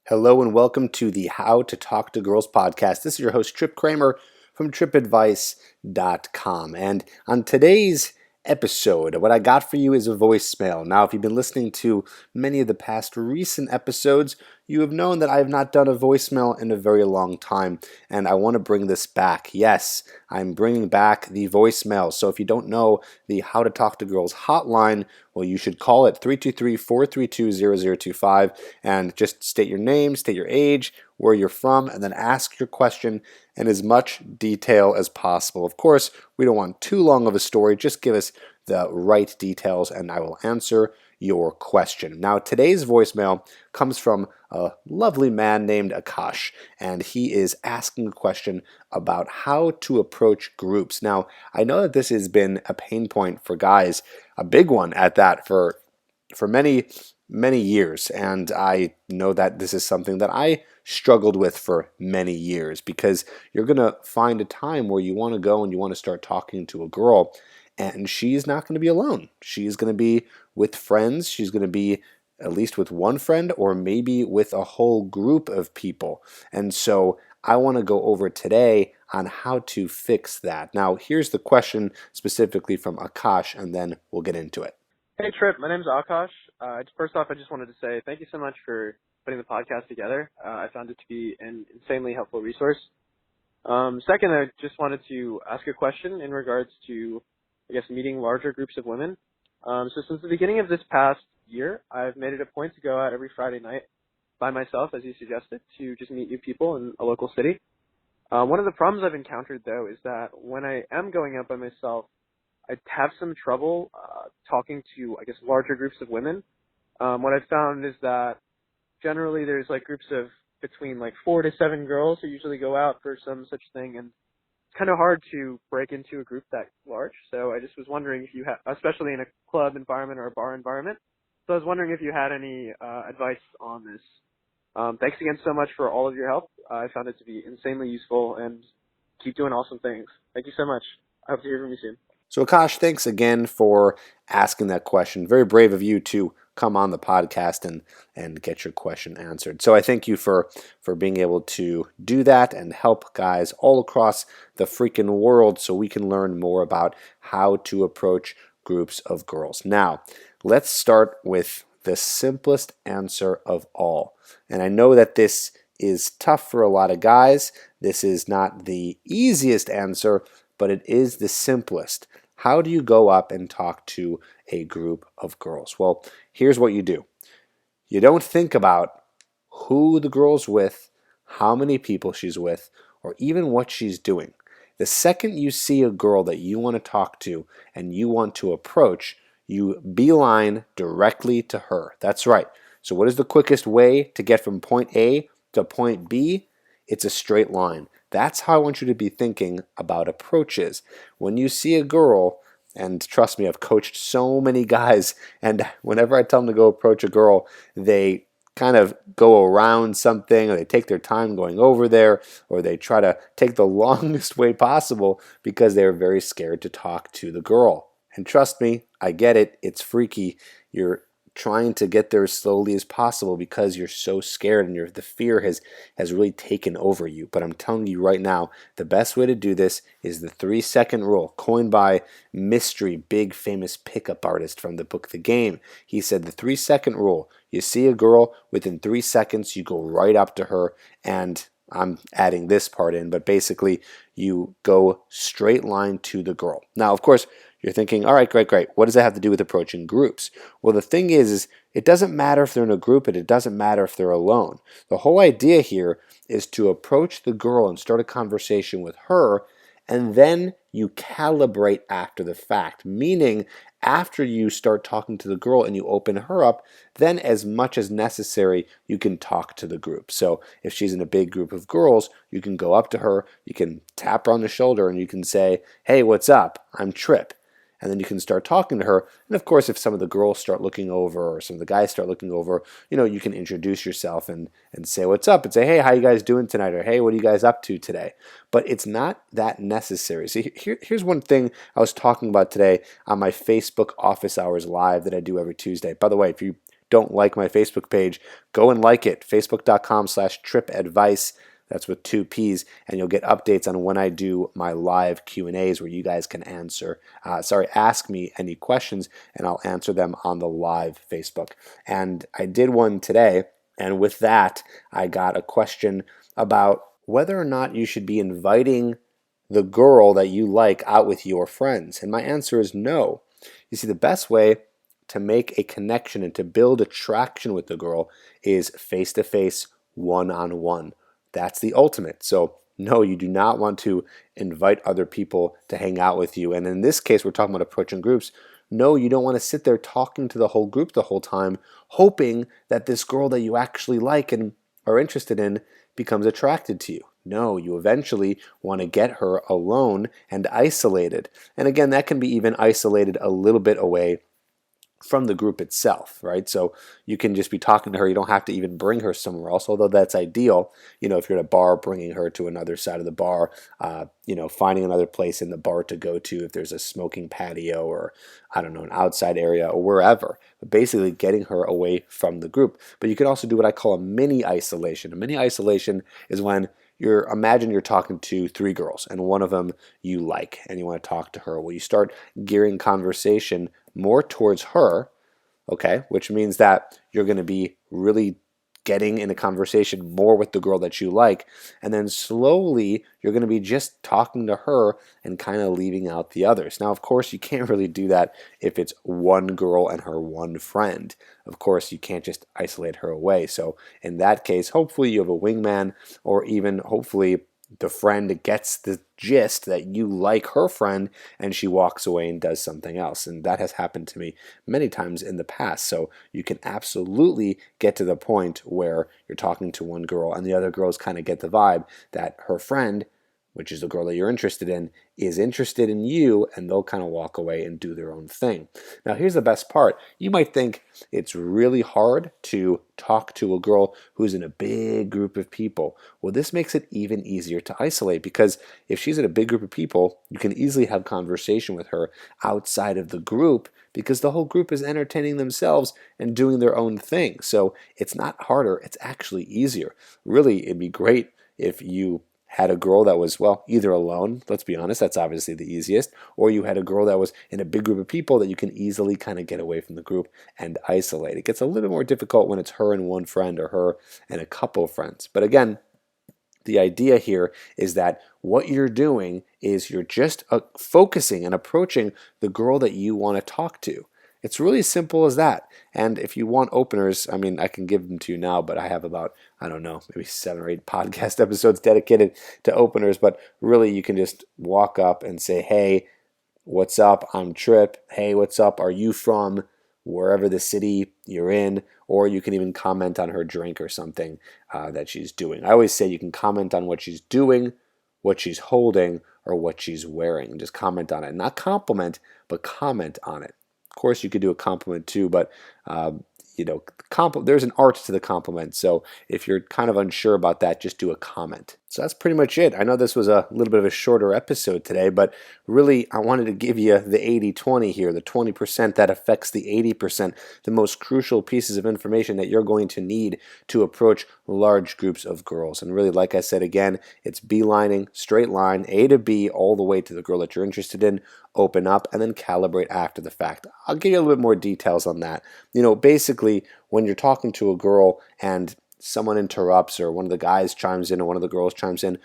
Hello and welcome to the How to Talk to Girls podcast. This is your host, Trip Kramer from tripadvice.com. And on today's episode, what I got for you is a voicemail. Now, if you've been listening to many of the past recent episodes, you have known that I have not done a voicemail in a very long time, and I want to bring this back. Yes, I'm bringing back the voicemail. So if you don't know the How to Talk to Girls hotline, well, you should call it 323-432-0025 and just state your name, state your age, where you're from, and then ask your question in as much detail as possible. Of course, we don't want too long of a story. Just give us the right details and I will answer your question. Now, today's voicemail comes from a lovely man named Akash, and he is asking a question about how to approach groups. Now, I know that this has been a pain point for guys, a big one at that, for many years, and I know that this is something that I struggled with for many years, because you're going to find a time where you want to go and you want to start talking to a girl, and she's not going to be alone. She's going to be with friends. She's going to be at least with one friend or maybe with a whole group of people. And so I want to go over today on how to fix that. Now, here's the question specifically from Akash, and then we'll get into it. Hey Trip, my name's Akash. First off, I just wanted to say thank you so much for putting the podcast together. I found it to be an insanely helpful resource. Second, I just wanted to ask a question in regards to, meeting larger groups of women. So since the beginning of this past year, I've made it a point to go out every Friday night by myself, as you suggested, to just meet new people in a local city. One of the problems I've encountered, though, is that when I am going out by myself, I have some trouble talking to, larger groups of women. What I've found is that generally there's groups of between 4 to 7 girls who usually go out for some such thing, and it's kind of hard to break into a group that large. So I just was wondering if you had, especially in a club environment or a bar environment, so I was wondering if you had any advice on this. Thanks again so much for all of your help. I found it to be insanely useful, and keep doing awesome things. Thank you so much. I hope to hear from you soon. So Akash, thanks again for asking that question. Very brave of you to come on the podcast and get your question answered. So I thank you for being able to do that and help guys all across the freaking world so we can learn more about how to approach groups of girls. Now, let's start with the simplest answer of all. And I know that this is tough for a lot of guys. This is not the easiest answer, but it is the simplest. How do you go up and talk to a group of girls? Well, here's what you do. You don't think about who the girl's with, how many people she's with, or even what she's doing. The second you see a girl that you want to talk to and you want to approach, you beeline directly to her. That's right. So what is the quickest way to get from point A to point B? It's a straight line. That's how I want you to be thinking about approaches. When you see a girl, and trust me, I've coached so many guys, and whenever I tell them to go approach a girl, they kind of go around something, or they take their time going over there, or they try to take the longest way possible because they're very scared to talk to the girl. And trust me, I get it. It's freaky. You're trying to get there as slowly as possible because you're so scared and the fear has really taken over you. But I'm telling you right now, the best way to do this is the 3-second rule, coined by Mystery, big famous pickup artist from the book The Game. He said the 3-second rule. You see a girl, within 3 seconds you go right up to her, and I'm adding this part in, but basically you go straight line to the girl. Now, of course, you're thinking, all right, great. What does that have to do with approaching groups? Well, the thing is it doesn't matter if they're in a group and it doesn't matter if they're alone. The whole idea here is to approach the girl and start a conversation with her, and then you calibrate after the fact, meaning after you start talking to the girl and you open her up, then as much as necessary, you can talk to the group. So if she's in a big group of girls, you can go up to her, you can tap her on the shoulder, and you can say, hey, what's up? I'm Trip. And then you can start talking to her. And of course, if some of the girls start looking over or some of the guys start looking over, you can introduce yourself and say what's up and say, hey, how you guys doing tonight? Or hey, what are you guys up to today? But it's not that necessary. See, here's one thing I was talking about today on my Facebook Office Hours Live that I do every Tuesday. By the way, if you don't like my Facebook page, go and like it, facebook.com/tripadvice. That's with 2 P's, and you'll get updates on when I do my live Q&As where you guys can ask me any questions, and I'll answer them on the live Facebook. And I did one today, and with that, I got a question about whether or not you should be inviting the girl that you like out with your friends. And my answer is no. You see, the best way to make a connection and to build attraction with the girl is face-to-face, one-on-one. That's the ultimate. So no, you do not want to invite other people to hang out with you. And in this case, we're talking about approaching groups. No, you don't want to sit there talking to the whole group the whole time, hoping that this girl that you actually like and are interested in becomes attracted to you. No, you eventually want to get her alone and isolated. And again, that can be even isolated a little bit away from the group itself, right? So you can just be talking to her. You don't have to even bring her somewhere else, although that's ideal. If you're at a bar, bringing her to another side of the bar, finding another place in the bar to go to if there's a smoking patio or, I don't know, an outside area or wherever. But basically getting her away from the group. But you can also do what I call a mini isolation. A mini isolation is when imagine you're talking to 3 girls and one of them you like and you want to talk to her. Well, you start gearing conversation more towards her, okay, which means that you're going to be really getting in a conversation more with the girl that you like, and then slowly you're going to be just talking to her and kind of leaving out the others. Now, of course, you can't really do that if it's one girl and her one friend. Of course, you can't just isolate her away. So in that case, hopefully you have a wingman, or even hopefully the friend gets the gist that you like her friend and she walks away and does something else. And that has happened to me many times in the past. So you can absolutely get to the point where you're talking to one girl and the other girls kind of get the vibe that her friend, which is the girl that you're interested in, is interested in you, and they'll kind of walk away and do their own thing. Now, here's the best part. You might think it's really hard to talk to a girl who's in a big group of people. Well, this makes it even easier to isolate, because if she's in a big group of people, you can easily have conversation with her outside of the group, because the whole group is entertaining themselves and doing their own thing. So it's not harder, it's actually easier. Really, it'd be great if you had a girl that was, well, either alone, let's be honest, that's obviously the easiest, or you had a girl that was in a big group of people that you can easily kind of get away from the group and isolate. It gets a little bit more difficult when it's her and one friend or her and a couple of friends. But again, the idea here is that what you're doing is you're just focusing and approaching the girl that you want to talk to. It's really as simple as that. And if you want openers, I mean, I can give them to you now, but I have about, I don't know, maybe 7 or 8 podcast episodes dedicated to openers. But really, you can just walk up and say, hey, what's up? I'm Trip. Hey, what's up? Are you from wherever the city you're in? Or you can even comment on her drink or something that she's doing. I always say you can comment on what she's doing, what she's holding, or what she's wearing. Just comment on it. Not compliment, but comment on it. Of course, you could do a compliment too, but there's an art to the compliment. So if you're kind of unsure about that, just do a comment. So that's pretty much it. I know this was a little bit of a shorter episode today, but really I wanted to give you the 80-20 here, the 20% that affects the 80%, the most crucial pieces of information that you're going to need to approach large groups of girls. And really, like I said again, it's beelining, straight line, A to B, all the way to the girl that you're interested in, open up, and then calibrate after the fact. I'll give you a little bit more details on that. Basically, when you're talking to a girl and someone interrupts, or one of the guys chimes in or one of the girls chimes in,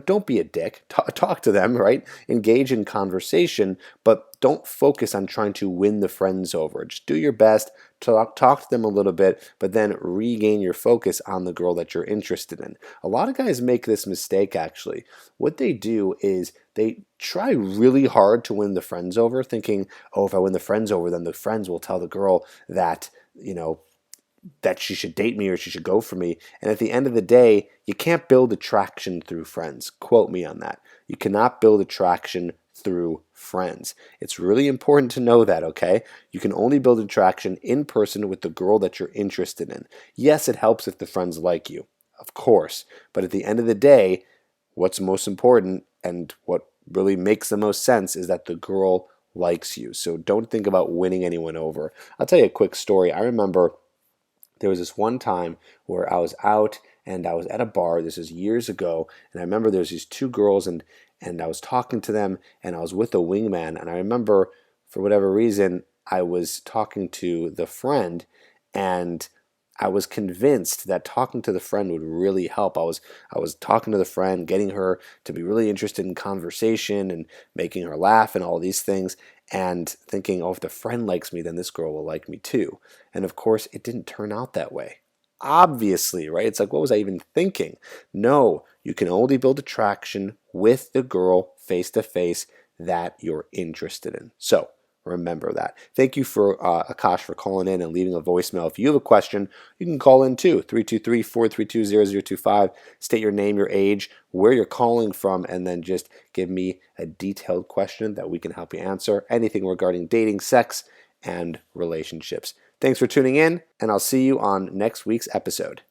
don't be a dick. Talk to them, right? Engage in conversation, but don't focus on trying to win the friends over. Just do your best, talk to them a little bit, but then regain your focus on the girl that you're interested in. A lot of guys make this mistake, actually. What they do is they try really hard to win the friends over, thinking, oh, if I win the friends over, then the friends will tell the girl that, that she should date me or she should go for me. And at the end of the day, you can't build attraction through friends. Quote me on that. You cannot build attraction through friends. It's really important to know that, okay? You can only build attraction in person with the girl that you're interested in. Yes, it helps if the friends like you, of course. But at the end of the day, what's most important and what really makes the most sense is that the girl likes you. So don't think about winning anyone over. I'll tell you a quick story. I remember There was this one time where I was out and I was at a bar. This is years ago, and I remember there was these two girls, and I was talking to them, and I was with a wingman, and I remember for whatever reason I was talking to the friend, and I was convinced that talking to the friend would really help. I was talking to the friend, getting her to be really interested in conversation and making her laugh and all these things, and thinking, oh, if the friend likes me, then this girl will like me too. And of course, it didn't turn out that way. Obviously, right? It's like, what was I even thinking? No, you can only build attraction with the girl face to face that you're interested in. So remember that. Thank you for Akash for calling in and leaving a voicemail. If you have a question, you can call in too. 323-432-0025. State your name, your age, where you're calling from, and then just give me a detailed question that we can help you answer. Anything regarding dating, sex, and relationships. Thanks for tuning in, and I'll see you on next week's episode.